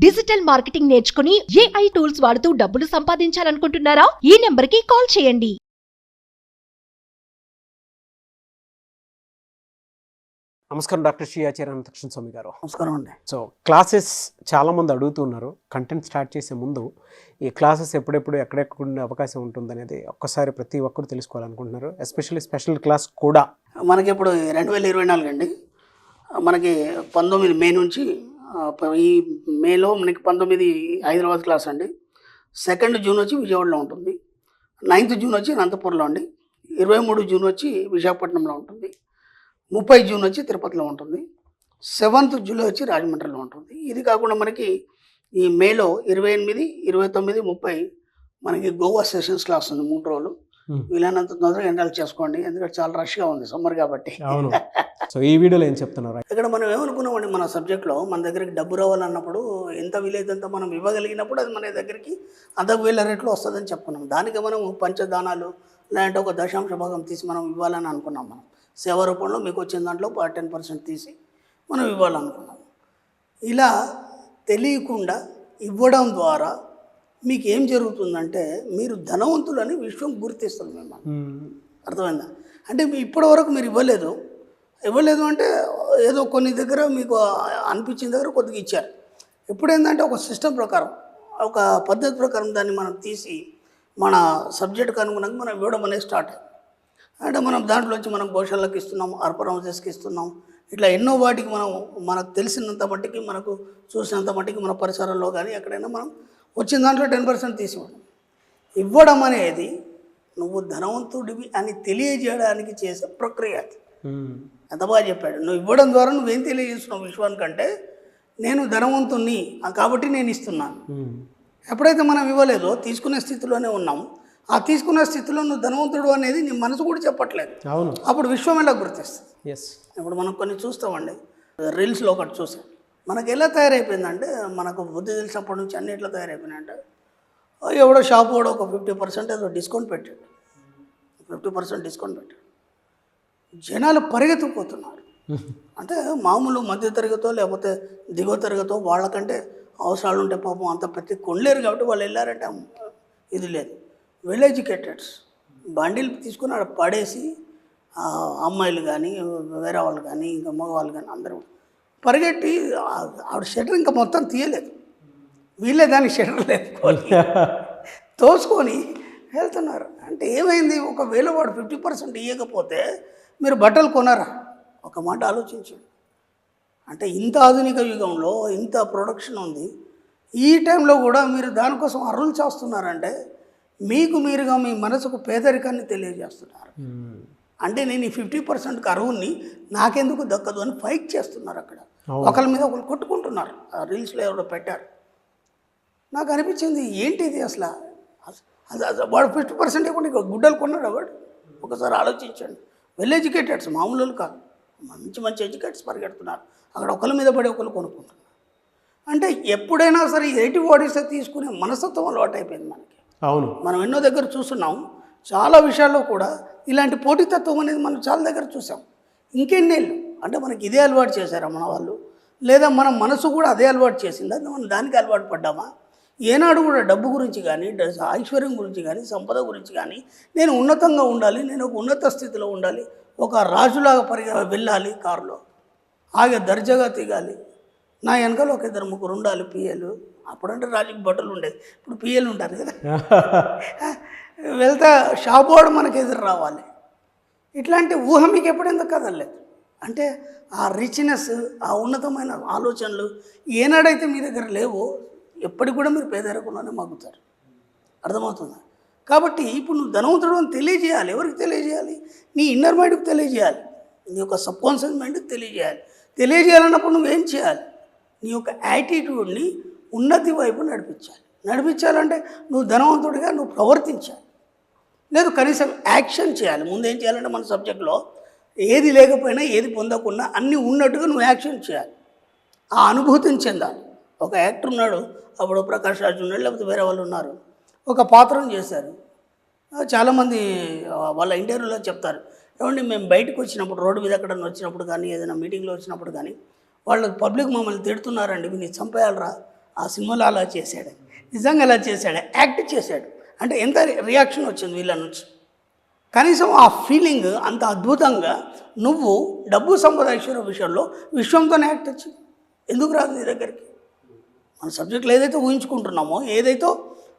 Digital marketing నేర్చుకుని AI tools వాడుతూ డబ్బులు సంపాదించాలనుకుంటున్నారా? ఈ నెంబర్కి కాల్ చేయండి. నమస్కారం డాక్టర్ శ్రీ ఆచార్య అనంతకృష్ణ స్వామి గారు. నమస్కారం అండి. సో క్లాసెస్ చాలామంది అడుగుతున్నారు. కంటెంట్ స్టార్ట్ చేసే ముందు ఈ క్లాసెస్ ఎప్పుడెప్పుడు ఎక్కడెక్కడ ఉండే అవకాశం ఉంటుందనేది ఒక్కసారి ప్రతి ఒక్కరు తెలుసుకోవాలనుకుంటున్నారు. ఎస్పెషల్లీ స్పెషల్ క్లాస్ కూడా మనకి ఇప్పుడు 2024 అండి. మనకి 19 మే నుంచి ఈ మేలో మనకి 19 హైదరాబాద్ క్లాస్ అండి. 2 జూన్ వచ్చి విజయవాడలో ఉంటుంది. 9th జూన్ వచ్చి అనంతపురంలో అండి. 23 జూన్ వచ్చి విశాఖపట్నంలో ఉంటుంది. 30 జూన్ వచ్చి తిరుపతిలో ఉంటుంది. 7th జూలై వచ్చి రాజమండ్రిలో ఉంటుంది. ఇది కాకుండా మనకి ఈ మేలో 28, 29, 30 మనకి గోవా సెషన్స్ క్లాస్ ఉంది 3 రోజులు. వీలైనంత తొందరగా ఎన్రోల్ చేసుకోండి, ఎందుకంటే చాలా రష్గా ఉంది సమ్మర్ కాబట్టి. అవును. సో ఈ వీడియోలో ఏం చెప్తున్నారు? ఇక్కడ మనం ఏమనుకున్నామండి, మన సబ్జెక్ట్లో మన దగ్గరికి డబ్బు రావాలన్నప్పుడు ఎంత వీలైతే మనం ఇవ్వగలిగినప్పుడు అది మన దగ్గరికి అంతకు వేల రేట్లో వస్తుందని చెప్పుకున్నాం. దానికి మనం పంచదానాలు లేదంటే ఒక దశాంశ భాగం తీసి మనం ఇవ్వాలని అనుకున్నాం. మనం సేవ రూపంలో మీకు వచ్చిన దాంట్లో 10% తీసి మనం ఇవ్వాలనుకున్నాం. ఇలా తెలియకుండా ఇవ్వడం ద్వారా మీకు ఏం జరుగుతుందంటే మీరు ధనవంతులని విశ్వం గుర్తిస్తుంది మిమ్మల్ని. అర్థమైందా? అంటే ఇప్పటి వరకు మీరు ఇవ్వలేదు అంటే ఏదో కొన్ని దగ్గర మీకు అనిపించిన దగ్గర కొద్దిగా ఇచ్చారు. ఎప్పుడేందంటే ఒక సిస్టమ్ ప్రకారం, ఒక పద్ధతి ప్రకారం దాన్ని మనం తీసి మన సబ్జెక్టుకు అనుగుణంగా మనం ఇవ్వడం అనేది స్టార్ట్ అయింది. అంటే మనం దాంట్లోంచి మనం గోశాలకు ఇస్తున్నాం, అర్పణహౌసెస్కి ఇస్తున్నాం. ఇట్లా ఎన్నో వాటికి మనకు తెలిసినంత మట్టికి, మనకు చూసినంత మట్టికి మన పరిసరాల్లో కానీ ఎక్కడైనా మనం వచ్చిన దాంట్లో 10% తీసి ఇవ్వడం అనేది నువ్వు ధనవంతుడివి అని తెలియజేయడానికి చేసే ప్రక్రియ. ఎంత బాగా చెప్పాడు. నువ్వు ఇవ్వడం ద్వారా నువ్వేం తెలియజేస్తున్నావు విశ్వానికంటే, నేను ధనవంతుణ్ణి కాబట్టి నేను ఇస్తున్నాను. ఎప్పుడైతే మనం ఇవ్వలేదో తీసుకునే స్థితిలోనే ఉన్నాము. ఆ తీసుకున్న స్థితిలో నువ్వు ధనవంతుడు అనేది నీ మనసు కూడా చెప్పట్లేదు. అవును. అప్పుడు విశ్వం ఎలా గుర్తిస్తుంది? ఎస్. ఇప్పుడు మనం కొన్ని చూస్తామండి, రీల్స్లో ఒకటి చూసాం. మనకు ఎలా తయారైపోయిందంటే, మనకు బుద్ధి తెలిసినప్పటి నుంచి అన్ని ఎట్లా తయారైపోయినాయంటే, ఎవడో షాపు కూడా ఒక 50% ఏదో డిస్కౌంట్ పెట్టాడు, 50% డిస్కౌంట్ పెట్టాడు. జనాలు పరిగెత్తిపోతున్నారు. అంటే మామూలు మధ్య తరగతో లేకపోతే దిగువ తరగతో వాళ్ళకంటే అవసరాలు ఉంటే పాపం అంత ప్రతి కొనలేరు కాబట్టి వాళ్ళు వెళ్ళారంటే ఇది లేదు. వెల్ ఎడ్యుకేటెడ్స్ బండిలు తీసుకుని ఆడ పడేసి అమ్మాయిలు కానీ వేరే వాళ్ళు కానీ ఇంకా మగవాళ్ళు కానీ అందరూ పరిగెట్టి ఆవిడ షటర్ ఇంకా మొత్తం తీయలేదు, వీళ్ళే దానికి షటర్ లేదుకొని తోసుకొని వెళ్తున్నారు. అంటే ఏమైంది? ఒకవేళ వాడు 50% ఇవ్వకపోతే మీరు బట్టలు కొనరా? ఒక మాట ఆలోచించండి. అంటే ఇంత ఆధునిక యుగంలో ఇంత ప్రొడక్షన్ ఉంది, ఈ టైంలో కూడా మీరు దానికోసం అర్రులు చేస్తున్నారంటే మీకు మీరుగా మీ మనసుకు పేదరికాన్ని తెలియజేస్తున్నారు. అంటే నేను ఈ 50% అరువుని నాకెందుకు దక్కదు అని ఫైట్ చేస్తున్నారు. అక్కడ ఒకరి మీద ఒకరు కొట్టుకుంటున్నారు. ఆ రీల్స్లో ఎవరో పెట్టారు. నాకు అనిపించింది ఏంటిది అసలు. వాడు 50% ఇవ్వకుండా గుడ్డలు కొన్నాడు వాడు. ఒకసారి ఆలోచించండి. వెల్ ఎడ్యుకేటెడ్స్ మామూలు కాదు, మంచి ఎడ్యుకేటెడ్స్ పరిగెడుతున్నారు. అక్కడ ఒకరి మీద పడి ఒకరు కొనుక్కుంటున్నారు. అంటే ఎప్పుడైనా సరే ఎయిటీ బాడీస్ తీసుకునే మనస్తత్వం అలవాటు అయిపోయింది మనకి. అవును. మనం ఎన్నో దగ్గర చూస్తున్నాం. చాలా విషయాల్లో కూడా ఇలాంటి పోటీతత్వం అనేది మనం చాలా దగ్గర చూసాం. ఇంకెన్నేళ్ళు అంటే మనకి ఇదే అలవాటు చేశారా మన వాళ్ళు, లేదా మన మనసు కూడా అదే అలవాటు చేసిందా? మనం దానికి అలవాటు పడ్డామా? ఏనాడు కూడా డబ్బు గురించి కానీ, ఐశ్వర్యం గురించి కానీ, సంపద గురించి కానీ, నేను ఉన్నతంగా ఉండాలి, నేను ఒక ఉన్నత స్థితిలో ఉండాలి, ఒక రాజులాగా వెళ్ళాలి, కారులో ఆగే దర్జాగా తిగాలి, నా వెనకాల ఒక 2-3 ఉండాలి పిఏలు. అప్పుడంటే రాజుకి బట్టలు ఉండేది, ఇప్పుడు పిఏలు ఉంటారు కదా. వెళ్తా షాపు వాడు మనకు ఎదురు రావాలి. ఇట్లాంటి ఊహ మీకు ఎప్పుడెంత కదలేదు. అంటే ఆ రిచ్నెస్, ఆ ఉన్నతమైన ఆలోచనలు ఏనాడైతే మీ దగ్గర లేవో ఎప్పటికి కూడా మీరు పేదరికంలోనే మగ్గుతారు. అర్థమవుతుందా? కాబట్టి ఇప్పుడు నువ్వు ధనవంతుడు అని తెలియజేయాలి. ఎవరికి తెలియజేయాలి? నీ ఇన్నర్ మైండ్కి తెలియజేయాలి, నీ యొక్క సబ్కాన్షియస్ మైండ్కి తెలియజేయాలి. తెలియజేయాలన్నప్పుడు నువ్వేం చేయాలి? నీ యొక్క యాటిట్యూడ్ని ఉన్నతి వైపు నడిపించాలంటే నువ్వు ధనవంతుడిగా నువ్వు ప్రవర్తించాలి, లేదు కనీసం యాక్షన్ చేయాలి. ముందు ఏం చేయాలంటే మన సబ్జెక్ట్లో ఏది లేకపోయినా ఏది పొందకుండా అన్నీ ఉన్నట్టుగా నువ్వు యాక్షన్ చేయాలి, ఆ అనుభూతిని చెందాలి. ఒక యాక్టర్ ఉన్నాడు, అప్పుడు ప్రకాష్ రాజ్ ఉన్నాడు, లేకపోతే వేరే వాళ్ళు ఉన్నారు, ఒక పాత్రను చేశారు. చాలామంది వాళ్ళ ఇంటర్వ్యూలో చెప్తారు, ఏమండి మేము బయటకు వచ్చినప్పుడు రోడ్డు మీద ఎక్కడన్నా వచ్చినప్పుడు కానీ ఏదైనా మీటింగ్లో వచ్చినప్పుడు కానీ వాళ్ళు పబ్లిక్ మమ్మల్ని తిడుతున్నారండి, మీరు చంపేయాలరా ఆ సినిమాలో అలా చేశాడు, నిజంగా అలా చేశాడు, యాక్ట్ చేశాడు అంటే ఎంత రియాక్షన్ వచ్చింది వీళ్ళ నుంచి. కనీసం ఆ ఫీలింగ్ అంత అద్భుతంగా నువ్వు డబ్బు సంపద ఐశ్వర్య విషయంలో విశ్వంతోనే యాక్ట్ వచ్చింది. ఎందుకు రాదు నీ దగ్గరికి? మన సబ్జెక్టులు ఏదైతే ఊహించుకుంటున్నామో, ఏదైతే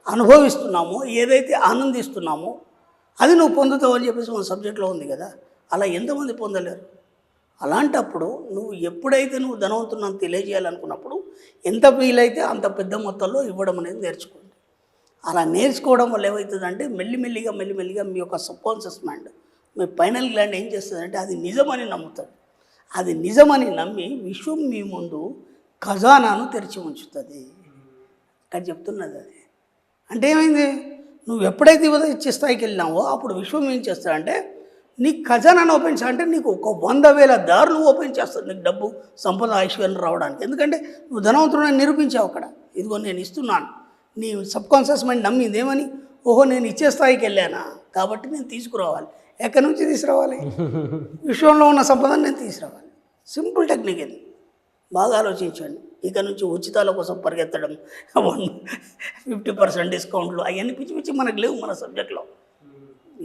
అనుభవిస్తున్నామో, ఏదైతే ఆనందిస్తున్నామో అది నువ్వు పొందుతావు అని చెప్పేసి మన సబ్జెక్ట్లో ఉంది కదా. అలా ఎంతమంది పొందలేరు? అలాంటప్పుడు నువ్వు ఎప్పుడైతే నువ్వు ధనవంతులను తెలియజేయాలనుకున్నప్పుడు ఎంత వీలైతే అంత పెద్ద మొత్తంలో ఇవ్వడం అనేది నేర్చుకోండి. అలా నేర్చుకోవడం వల్ల ఏమవుతుందంటే మెల్లిమెల్లిగా మీ యొక్క సబ్కాన్షియస్ మైండ్, మీ పైనల్ గ్లాండ్ ఏం చేస్తుందంటే అది నిజమని నమ్ముతుంది. అది నిజమని నమ్మి విశ్వం మీ ముందు ఖజానాను తెరిచి ఉంచుతుంది. ఇక్కడ చెప్తున్నది అది. అంటే ఏమైంది? నువ్వు ఎప్పుడైతే ఇచ్చే స్థాయికి వెళ్ళినావో అప్పుడు విశ్వం ఏం చేస్తాడంటే నీ ఖజానాను ఓపెన్ చేయాలంటే నీకు ఒక 100,000 దారులు ఓపెన్ చేస్తుంది నీకు డబ్బు సంపద ఐశ్వర్యం రావడానికి. ఎందుకంటే నువ్వు ధనవంతుడని నిరూపించావు అక్కడ. ఇదిగో నేను ఇస్తున్నాను. నీ సబ్కాన్షియస్ మైండ్ నమ్మింది ఏమని? ఓహో నేను ఇచ్చే స్థాయికి వెళ్ళానా కాబట్టి నేను తీసుకురావాలి. ఎక్కడి నుంచి తీసుకురావాలి? విశ్వంలో ఉన్న సంపదను నేను తీసుకురావాలి. సింపుల్ టెక్నిక్ ఇది, బాగా ఆలోచించండి. ఇక నుంచి ఉచితాల కోసం పరిగెత్తడం, 50% డిస్కౌంట్లు అవన్నీ పిచ్చి పిచ్చి మనకు లేవు మన సబ్జెక్ట్లో.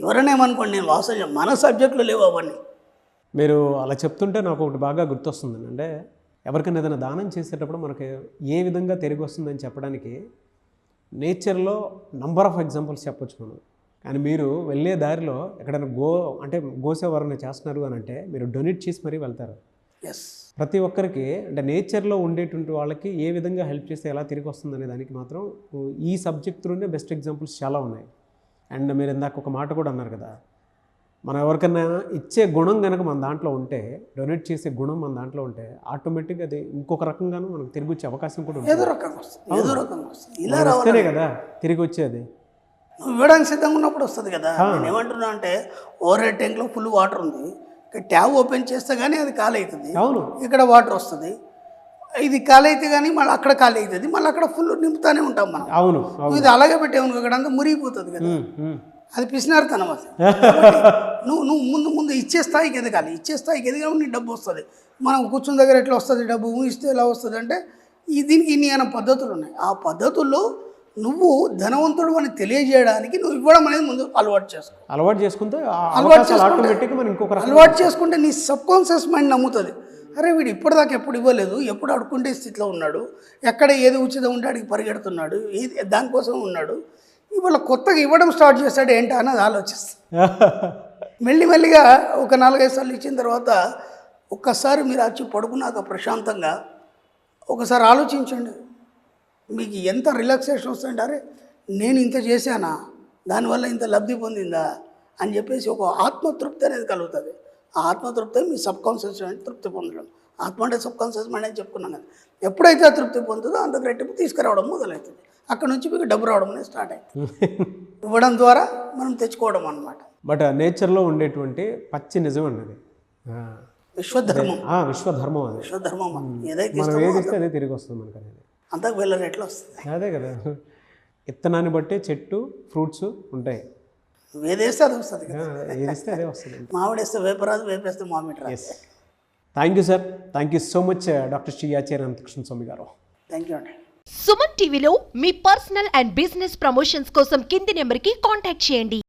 ఎవరైనా ఏమనుకోండి, నేను వాసన మన సబ్జెక్టులో లేవు అవన్నీ. మీరు అలా చెప్తుంటే నాకు ఒకటి బాగా గుర్తొస్తుంది. అంటే ఎవరికైనా ఏదైనా దానం చేసేటప్పుడు మనకి ఏ విధంగా తిరిగి వస్తుందని చెప్పడానికి నేచర్లో నంబర్ ఆఫ్ ఎగ్జాంపుల్స్ చెప్పొచ్చు మనం. కానీ మీరు వెళ్ళే దారిలో ఎక్కడైనా గోసేవ ఎవరైనా చేస్తున్నారు అని అంటే మీరు డొనేట్ చేసి మరీ వెళ్తారు. ఎస్, ప్రతి ఒక్కరికి అంటే నేచర్లో ఉండేటువంటి వాళ్ళకి ఏ విధంగా హెల్ప్ చేస్తే ఎలా తిరిగి వస్తుందనే దానికి మాత్రం ఈ సబ్జెక్టులోనే బెస్ట్ ఎగ్జాంపుల్స్ చాలా ఉన్నాయి. అండ్ మీరు ఇందాక ఒక మాట కూడా అన్నారు కదా, మనం ఎవరికైనా ఇచ్చే గుణం కనుక మన దాంట్లో ఉంటే, డొనేట్ చేసే గుణం మన దాంట్లో ఉంటే ఆటోమేటిక్గా అది ఇంకొక రకంగానూ మనకు తిరిగి వచ్చే అవకాశం కూడా ఉంటుంది. ఏదో రకంగా వస్తుంది. ఇలా వస్తేనే కదా తిరిగి వచ్చేది. నువ్వు ఇవ్వడానికి సిద్ధంగా ఉన్నప్పుడు వస్తుంది కదా. నేను ఏమంటున్నా అంటే ఓవర్ హెడ్ ట్యాంక్లో ఫుల్ వాటర్ ఉంది, ట్యాబ్ ఓపెన్ చేస్తే కానీ అది ఖాళీ అవుతుంది. అవును, ఇక్కడ వాటర్ వస్తుంది, ఇది ఖాళీ అయితే కానీ మళ్ళీ అక్కడ ఖాళీ అవుతుంది, మళ్ళీ అక్కడ ఫుల్ నింపుతానే ఉంటాం మనం. అవును, ఇది అలాగే పెట్టాము అక్కడ అంతా మురిగిపోతుంది కదా. అది పిసినారుతనం అది. నువ్వు ముందు ఇచ్చే స్థాయికి ఎదగాలి. ఇచ్చే స్థాయికి ఎదిగినప్పుడు నీ డబ్బు వస్తుంది. మనం కూర్చున్న దగ్గర ఎట్లా వస్తుంది డబ్బు, ఊహిస్తే ఎలా వస్తుంది అంటే దీనికి ఇన్ని అన్న పద్ధతులు ఉన్నాయి. ఆ పద్ధతుల్లో నువ్వు ధనవంతుడు అని తెలియజేయడానికి నువ్వు ఇవ్వడం అనేది ముందు అలవాటు చేసుకుంటే అలవాటు చేసుకుంటే నీ సబ్కాన్షియస్ మైండ్ నమ్ముతుంది. అరే వీడు ఇప్పటిదాకా ఎప్పుడు ఇవ్వలేదు, ఎప్పుడు అడుక్కుంటే స్థితిలో ఉన్నాడు, ఎక్కడ ఏది ఉచితం ఉంటే అడిగి పరిగెడుతున్నాడు, దానికోసం ఉన్నాడు, ఇవాళ కొత్తగా ఇవ్వడం స్టార్ట్ చేస్తాడు ఏంటా అన్నది ఆలోచిస్తుంది. మెల్లిమెల్లిగా ఒక 4-5 సార్లు ఇచ్చిన తర్వాత ఒక్కసారి మీరు వచ్చి పడుకున్నాక ప్రశాంతంగా ఒకసారి ఆలోచించండి, మీకు ఎంత రిలాక్సేషన్ వస్తుందంటే అరే నేను ఇంత చేశానా, దానివల్ల ఇంత లబ్ధి పొందిందా అని చెప్పేసి ఒక ఆత్మతృప్తి అనేది కలుగుతుంది. ఆ ఆత్మతృప్తి మీ సబ్కాన్షియస్ మైండ్ తృప్తి పొందడం. ఆత్మ అంటే సబ్కాన్షియస్ మైండ్ అని చెప్పుకున్నాం కదా. ఎప్పుడైతే ఆ తృప్తి పొందుతుందో అంత రెట్టింపు తీసుకురావడం మొదలవుతుంది. అక్కడ నుంచి మీకు డబ్బు రావడం అనేది స్టార్ట్ అవుతుంది. ఇవ్వడం ద్వారా మనం తెచ్చుకోవడం అన్నమాట. బట్ నేచర్లో ఉండేటువంటి పచ్చి నిజం అన్నది విశ్వధర్మం. విశ్వధర్మం అది. విశ్వధర్మం ఏదైతే మనం ఏది ఇస్తే అదే తిరిగి వస్తుంది మనకు అనేది. అంతకు వెళ్ళ రేట్లో వస్తుంది. అదే కదా, ఇత్తనాన్ని బట్టి చెట్టు ఫ్రూట్స్ ఉంటాయి. ఏదేస్తే అది వస్తుంది కదా. ఏదిస్తే అదే వస్తుంది. మామిడేస్తే వేపరాదు, వేపేస్తే మామిడి రాదు. Thank you sir, thank you so much doctor Shri Acharya Anantakrishna Swami గారు. థ్యాంక్ యూ అండి. సుమన్ టీవీలో మీ పర్సనల్ అండ్ బిజినెస్ ప్రమోషన్స్ కోసం కింది నెంబర్కి కాంటాక్ట్ చేయండి.